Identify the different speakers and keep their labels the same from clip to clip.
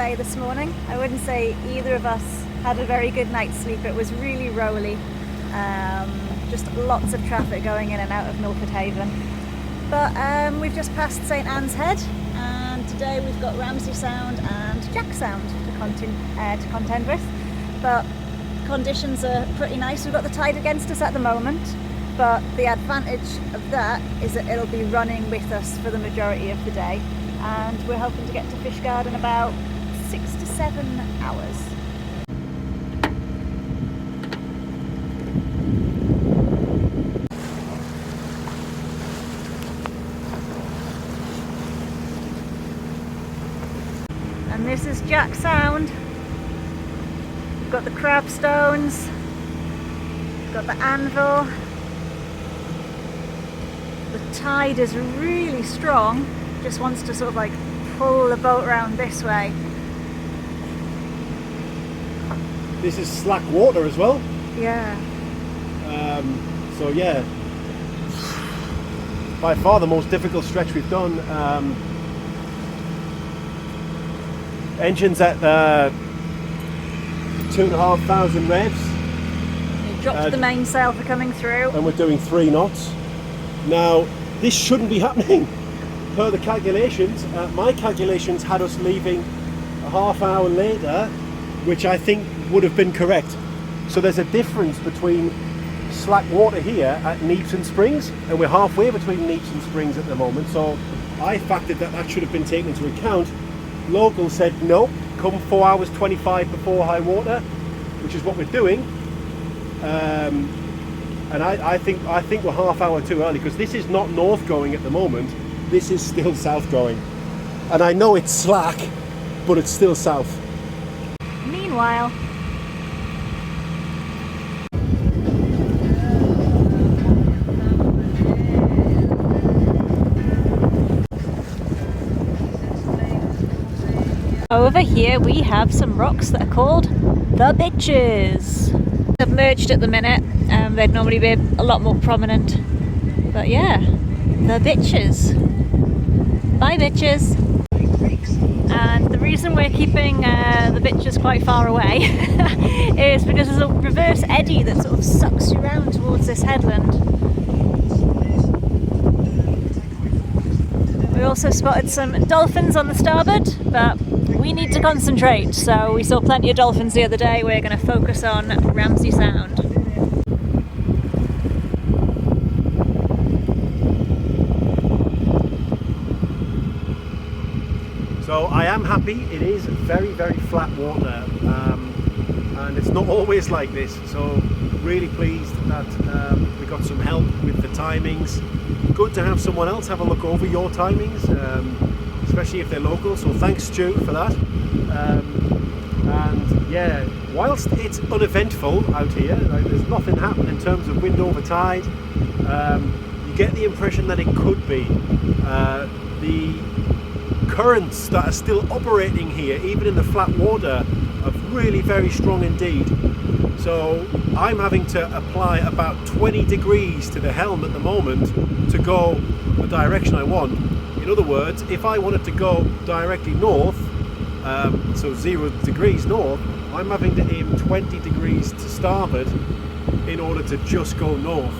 Speaker 1: Faye this morning. I wouldn't say either of us had a very good night's sleep. It was really rolly, just lots of traffic going in and out of Milford Haven. But we've just passed St Anne's Head, and today we've got Ramsay Sound and Jack Sound to contend with. But conditions are pretty nice. We've got the tide against us at the moment, but the advantage of that is that it'll be running with us for the majority of the day, and we're hoping to get to Fishguard in about 6 to 7 hours. And this is Jack Sound. We've got the crab stones, we've got the anvil. The tide is really strong, just wants to sort of like pull the boat around this way.
Speaker 2: This is slack water as well.
Speaker 1: Yeah.
Speaker 2: So yeah, by far the most difficult stretch we've done. Engines at 2,500 revs.
Speaker 1: You dropped the mainsail for coming through.
Speaker 2: And we're doing 3 knots. Now, this shouldn't be happening per the calculations. My calculations had us leaving a half hour later, which I think would have been correct. So there's a difference between slack water here at Neepson Springs, and we're halfway between Neepson Springs at the moment. So I factored that should have been taken into account. Locals said no, come 4 hours 25 before high water, which is what we're doing. And I think we're half hour too early, because this is not north going at the moment. This is still south going. And I know it's slack, but it's still south.
Speaker 1: Meanwhile, over here we have some rocks that are called the Bitches. Submerged at the minute, they'd normally be a lot more prominent, but yeah, the Bitches. Bye Bitches. And the reason we're keeping the Bitches quite far away is because there's a reverse eddy that sort of sucks you around towards this headland. We also spotted some dolphins on the starboard, but we need to concentrate, so we saw plenty of dolphins the other day. We're going to focus on Ramsay Sound.
Speaker 2: So I am happy. It is very, very flat water, and it's not always like this. So really pleased that we got some help with the timings. Good to have someone else have a look over your timings, especially if they're local. So thanks, Stu, for that. And yeah, whilst it's uneventful out here, like, there's nothing happening in terms of wind over tide. You get the impression that it could be. The currents that are still operating here, even in the flat water, are really very strong indeed. So I'm having to apply about 20 degrees to the helm at the moment to go the direction I want. In other words, if I wanted to go directly north, so 0 degrees north, I'm having to aim 20 degrees to starboard in order to just go north.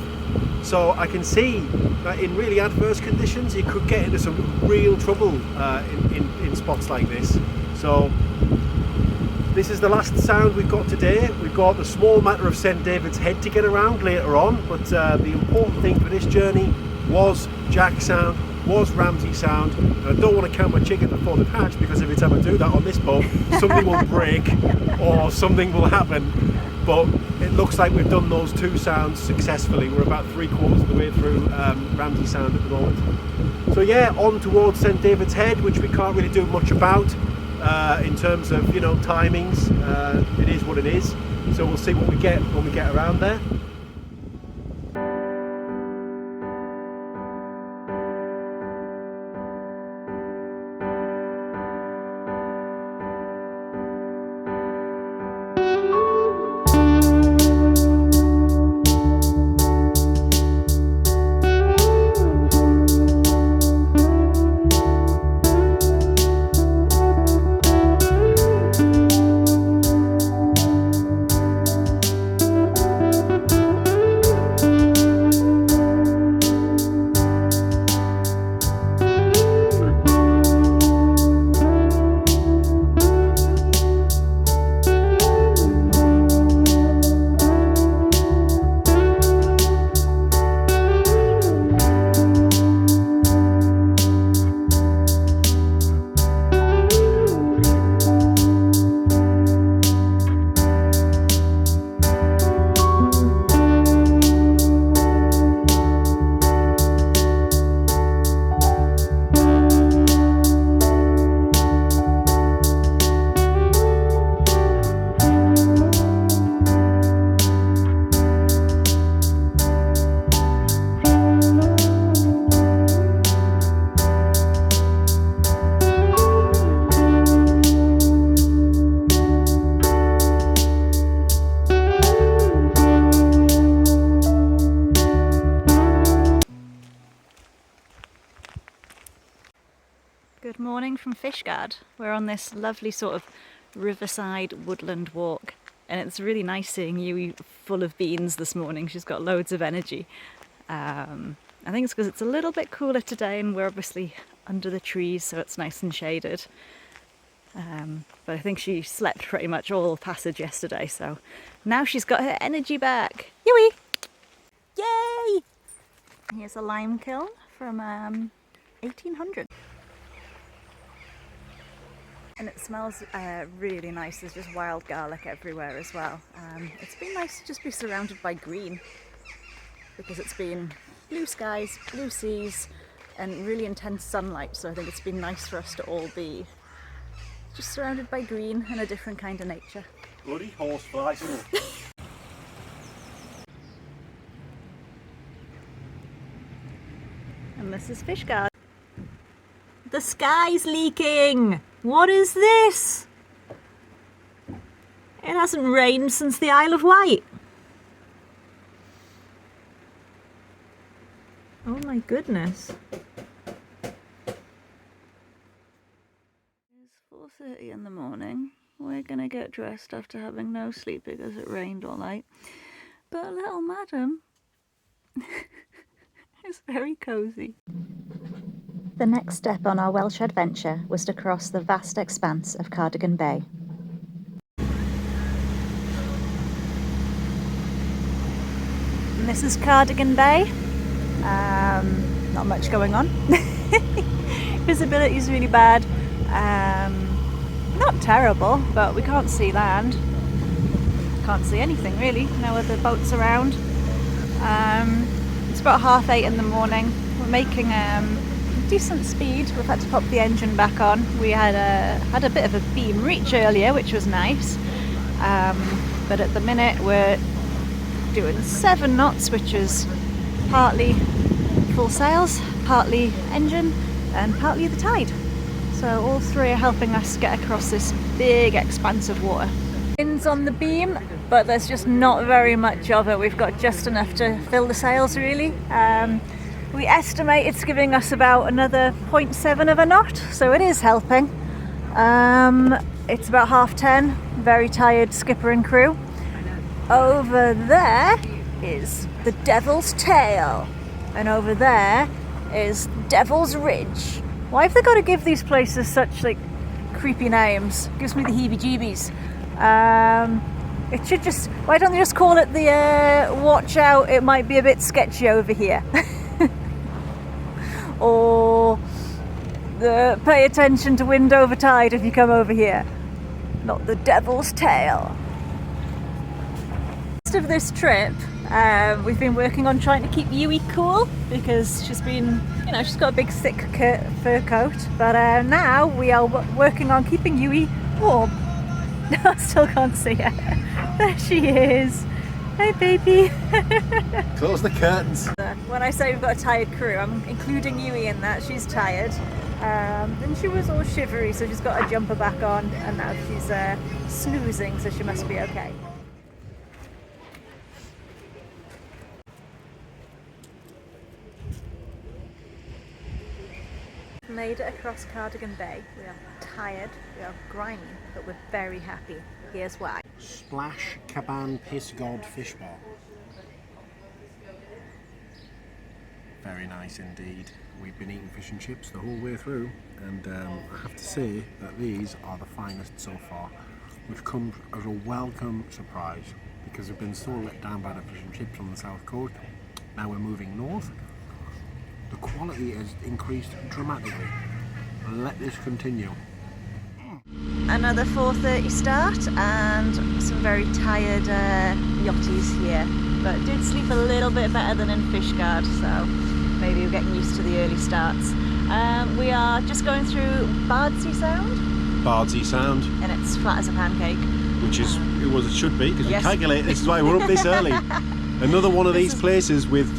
Speaker 2: So I can see that in really adverse conditions you could get into some real trouble in spots like this. So this is the last sound we've got today. We've got the small matter of St David's Head to get around later on, but the important thing for this journey was Jack Sound, was Ramsay Sound. And I don't want to count my chicken before they've hatched, because every time I do that on this boat, something will break or something will happen. But it looks like we've done those 2 sounds successfully. We're about 3/4 of the way through Ramsay Sound at the moment. So yeah, on towards St David's Head, which we can't really do much about in terms of, you know, timings. It is what it is. So we'll see what we get when we get around there.
Speaker 1: Good morning from Fishguard. We're on this lovely sort of riverside woodland walk, and it's really nice seeing Yui full of beans this morning. She's got loads of energy. I think it's because it's a little bit cooler today and we're obviously under the trees, so it's nice and shaded. But I think she slept pretty much all passage yesterday, so now she's got her energy back. Yui! Yay! Here's a lime kiln from 1800. And it smells really nice. There's just wild garlic everywhere as well. It's been nice to just be surrounded by green, because it's been blue skies, blue seas, and really intense sunlight. So I think it's been nice for us to all be just surrounded by green and a different kind of nature.
Speaker 2: Bloody horseflies.
Speaker 1: And this is Fishguard. The sky's leaking! What is this? It hasn't rained since the Isle of Wight. Oh my goodness. It's 4:30 in the morning. We're gonna get dressed after having no sleep because it rained all night. But little madam is very cosy. The next step on our Welsh adventure was to cross the vast expanse of Cardigan Bay. And this is Cardigan Bay. Not much going on. Visibility is really bad. Not terrible, but we can't see land. Can't see anything really. No other boats around. It's about 8:30 in the morning. We're making decent speed. We've had to pop the engine back on. We had a bit of a beam reach earlier, which was nice, but at the minute we're doing 7 knots, which is partly full sails, partly engine, and partly the tide. So all three are helping us get across this big expanse of water. Wind's on the beam, but there's just not very much of it. We've got just enough to fill the sails really. We estimate it's giving us about another 0.7 of a knot, so it is helping. It's about 10:30, very tired skipper and crew. Over there is the Devil's Tail, and over there is Devil's Ridge. Why have they got to give these places such like creepy names? Gives me the heebie-jeebies. It should just, why don't they just call it the watch out, it might be a bit sketchy over here. Or the pay attention to wind over tide if you come over here. Not the Devil's Tail. Most of this trip, we've been working on trying to keep Yui cool, because she's been, she's got a big thick fur coat. But now we are working on keeping Yui warm. No, I still can't see her. There she is. Hey baby.
Speaker 2: Close the curtains.
Speaker 1: When I say we've got a tired crew, I'm including Yui in that. She's tired. And she was all shivery, so she's got her jumper back on, and now she's snoozing, so she must be okay. Made it across Cardigan Bay. We are tired, we are grimy, but we're very happy. Here's why.
Speaker 2: Splash Caban Fishguard Fish Bar. Very nice indeed. We've been eating fish and chips the whole way through, and I have to say that these are the finest so far, which comes as a welcome surprise because we've been so let down by the fish and chips on the south coast. Now we're moving north. The quality has increased dramatically. Let this continue.
Speaker 1: Another 4:30 start and some very tired yachties here, but did sleep a little bit better than in Fishguard, so maybe we're getting used to the early starts. We are just going through Bardsey Sound.
Speaker 2: Bardsey Sound.
Speaker 1: And it's flat as a pancake.
Speaker 2: Which is, it should be, because
Speaker 1: yes.
Speaker 2: We calculate this is why we're up this early. Another one of these places with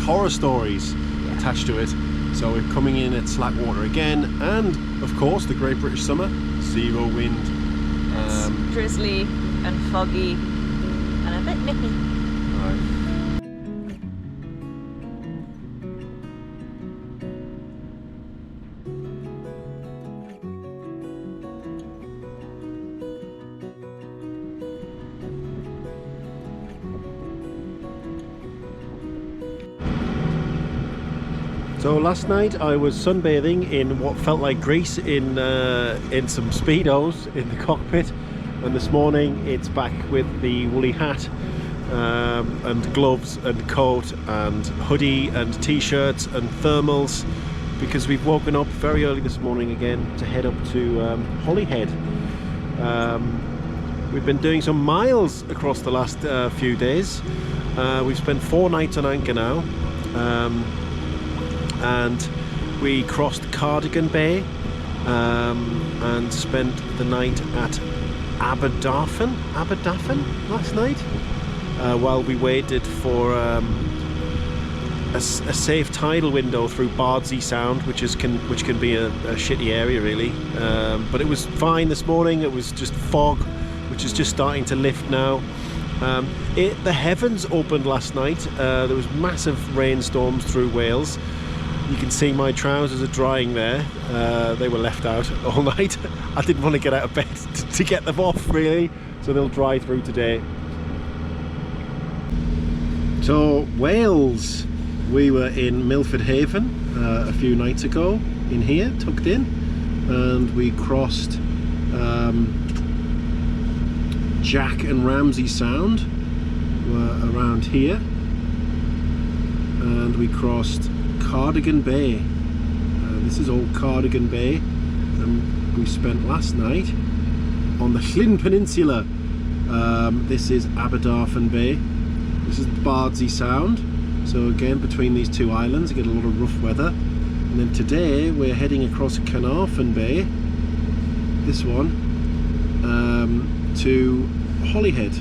Speaker 2: horror stories attached to it. So we're coming in at slack water again, and of course the Great British Summer, 0 wind.
Speaker 1: It's drizzly and foggy and a bit nippy.
Speaker 2: Right. So last night I was sunbathing in what felt like Greece in some Speedos in the cockpit, and this morning it's back with the woolly hat and gloves and coat and hoodie and t-shirts and thermals, because we've woken up very early this morning again to head up to Holyhead. We've been doing some miles across the last few days. We've spent 4 nights on anchor now. And we crossed Cardigan Bay and spent the night at Aberderon last night while we waited for a safe tidal window through Bardsey Sound, which can be a shitty area really, but it was fine this morning. It was just fog, which is just starting to lift now. The heavens opened last night. There was massive rainstorms through Wales. You can see my trousers are drying there. They were left out all night. I didn't want to get out of bed to get them off really, so they'll dry through today. So Wales, we were in Milford Haven a few nights ago, in here, tucked in, and we crossed Jack and Ramsay Sound, were around here, and we crossed Cardigan Bay. This is old Cardigan Bay, and we spent last night on the Llyn Peninsula. This is Aberderon Bay. This is Bardsey Sound. So again, between these two islands you get a lot of rough weather. And then today we're heading across Carnarvon Bay, this one, to Holyhead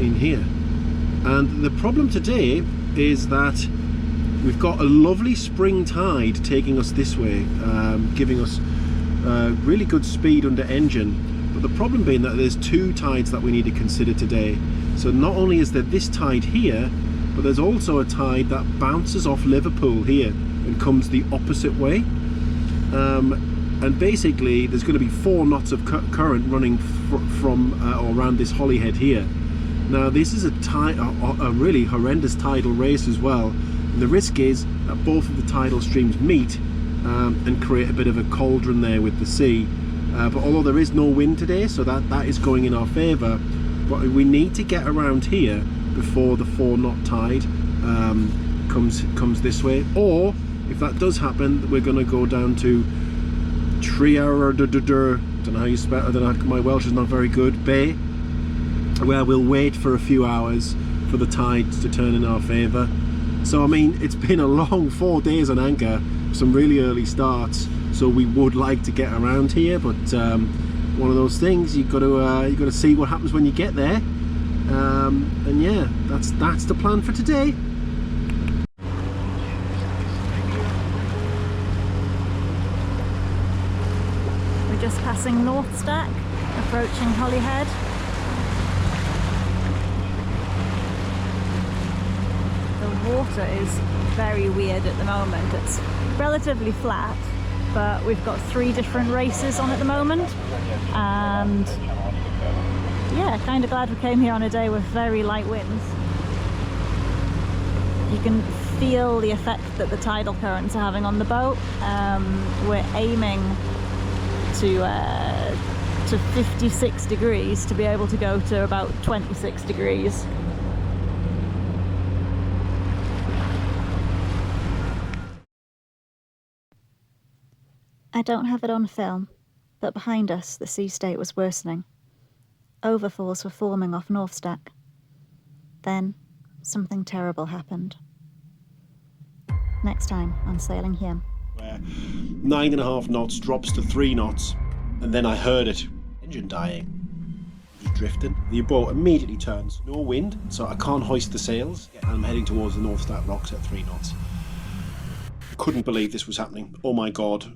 Speaker 2: in here. And the problem today is that we've got a lovely spring tide taking us this way, giving us really good speed under engine. But the problem being that there's 2 tides that we need to consider today. So not only is there this tide here, but there's also a tide that bounces off Liverpool here and comes the opposite way. And basically there's going to be 4 knots of current running from or around this Holyhead here. Now this is a really horrendous tidal race as well, and the risk is that both of the tidal streams meet and create a bit of a cauldron there with the sea. But although there is no wind today, so that is going in our favour, but we need to get around here before the 4 knot tide comes this way. Or if that does happen, we're going to go down to don't know how you spell it, my Welsh is not very good, Bay, where we'll wait for a few hours for the tides to turn in our favour. So I mean, it's been a long 4 days on anchor, some really early starts, so we would like to get around here, but one of those things, you've got to see what happens when you get there. And yeah, that's the plan for today.
Speaker 1: We're just passing North Stack, approaching Holyhead. The water is very weird at the moment. It's relatively flat, but we've got 3 different races on at the moment, and yeah, kind of glad we came here on a day with very light winds. You can feel the effect that the tidal currents are having on the boat. We're aiming to 56 degrees to be able to go to about 26 degrees. I don't have it on film, but behind us the sea state was worsening. Overfalls were forming off North Stack. Then something terrible happened. Next time on Sailing Here.
Speaker 2: Where 9.5 knots drops to 3 knots, and then I heard it. Engine dying. Just drifting. The boat immediately turns. No wind, so I can't hoist the sails, and I'm heading towards the North Stack rocks at 3 knots. Couldn't believe this was happening. Oh my god.